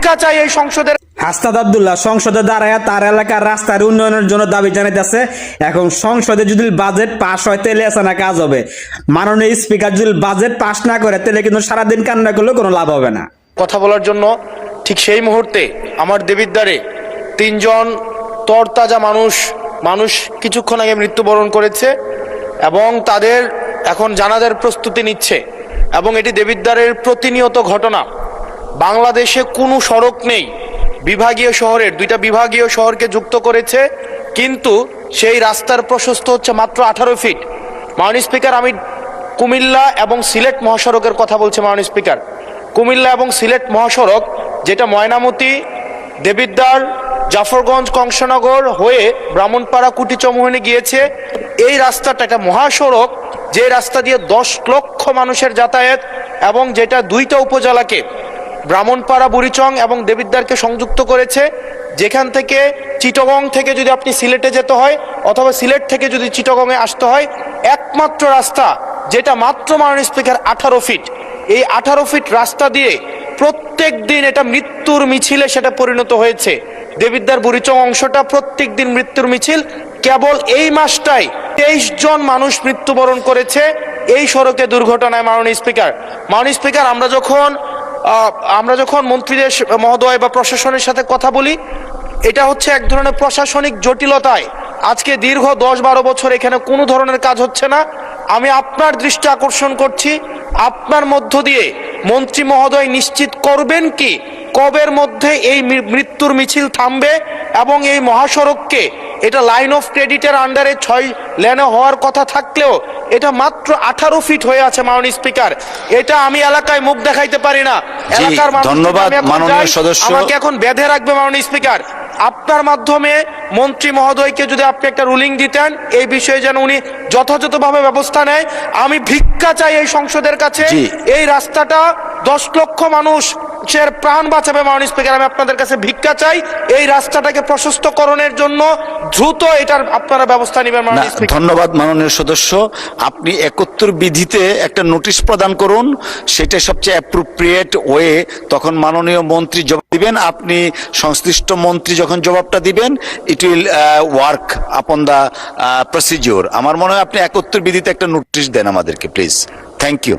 ভিক্ষা চাই এই সংসদের। হাসনাত আব্দুল্লাহ সংসদে দাঁড়ায় তার এলাকার রাস্তার উন্নয়নের জন্য দাবি জানাইতেছে। এখন সংসদে যদি বাজেট পাস হয় তাহলে এসানা কাজ হবে। মাননীয় স্পিকার যদি বাজেট পাস না করে তাহলে কিন্তু সারাদিন কান্না করলেও কোনো লাভ হবে না। কথা বলার জন্য ঠিক সেই মুহূর্তে আমার দেবিদ্বারে 3 জন তরতাজা মানুষ কিছুক্ষণ আগে মৃত্যুবরণ করেছে এবং তাদের এখন জানাজার প্রস্তুতি নিচ্ছে এবং এটি দেবিদ্বারের প্রতিনিয়ত ঘটনা। বাংলাদেশে কোনো সড়ক নেই, বিভাগীয় শহরের 2টা বিভাগীয় শহরকে যুক্ত করেছে, কিন্তু সেই রাস্তার প্রশস্ত হচ্ছে মাত্র 18 ফিট। মাননীয় স্পিকার, আমি কুমিল্লা এবং সিলেট মহাসড়কের কথা বলছি। মাননীয় স্পিকার, কুমিল্লা এবং সিলেট মহাসড়ক যেটা ময়নামতি, দেবিদ্বার, জাফরগঞ্জ, কংসনগর হয়ে ব্রাহ্মণপাড়া, কুটিচমুহনী গিয়েছে, এই রাস্তাটা একটা মহাসড়ক যে রাস্তা দিয়ে 10 লক্ষ মানুষের যাতায়াত এবং যেটা 2টা উপজেলাকে ব্রাহ্মণপাড়া, বুড়িচং এবং দেবিদ্বারকে সংযুক্ত করেছে। যেখান থেকে চিটাগং থেকে যদি আপনি সিলেটে যেতে হয় অথবা সিলেট থেকে যদি চিটাগংয়ে আসতে হয়, একমাত্র রাস্তা যেটা মাত্র মাননীয় স্পিকার 18 ফিট। এই 18 ফিট রাস্তা দিয়ে প্রত্যেক দিন এটা মৃত্যুর মিছিলে সেটা পরিণত হয়েছে। দেবিদ্বার বুড়িচং অংশটা প্রত্যেক দিন মৃত্যুর মিছিল। কেবল এই মাসটাই 23 জন মানুষ মৃত্যুবরণ করেছে এই সড়কে দুর্ঘটনায়। মাননীয় স্পিকার, আমরা যখন মন্ত্রীদের মহোদয় বা প্রশাসনের সাথে কথা বলি, এটা হচ্ছে এক ধরনের প্রশাসনিক জটিলতায় আজকে দীর্ঘ 10-12 বছর এখানে কোনো ধরনের কাজ হচ্ছে না। আমি আপনার দৃষ্টি আকর্ষণ করছি, আপনার মধ্য দিয়ে মন্ত্রী মহোদয় নিশ্চিত করবেন কি কবের মধ্যে এই মৃত্যুর মিছিল থামবে এবং এই মহাসড়ককে, এটা লাইন অফ ক্রেডিটের আন্ডারে 6 লেনে হওয়ার কথা থাকলেও এটা মাত্র 18 ফিট হয়ে আছে। মাননীয় স্পিকার, এটা আমি এলাকায় মুখ দেখাইতে পারি না। এলাকার মানুষ, ধন্যবাদ মাননীয় সদস্য, আমাকে এখন বেঁধে রাখবে। মাননীয় স্পিকার, আপনার মাধ্যমে মন্ত্রী মহোদয়কে যদি আপনি একটা রুলিং দিতেন এই বিষয়ে যেন উনি যথাযথভাবে ব্যবস্থা নেয়। আমি ভিক্ষা চাই এই সংসদের কাছে, এই রাস্তাটা 10 লক্ষ মানুষের প্রাণ বাঁচাবে। মাননীয় স্পিকার, আমি আপনাদের কাছে ভিক্ষা চাই এই রাস্তাটাকে প্রশস্তকরণের জন্য দ্রুত এটার আপনারা ব্যবস্থা নেবেন। মাননীয় স্পিকার, ধন্যবাদ মাননীয় সদস্য। আপনি 71 বিধিতে একটা নোটিশ প্রদান করুন, সেটা সবচেয়ে অ্যাপ্রোপ্রিয়েট ওয়ে। তখন মাননীয় মন্ত্রী জবাব দিবেন, আপনি সংশ্লিষ্ট মন্ত্রী যখন জবাবটা দিবেন, it will work upon the procedure. আমার মনে হয় আপনি 71 বিধিতে একটা নোটিশ দেন আমাদেরকে, প্লিজ। Thank you.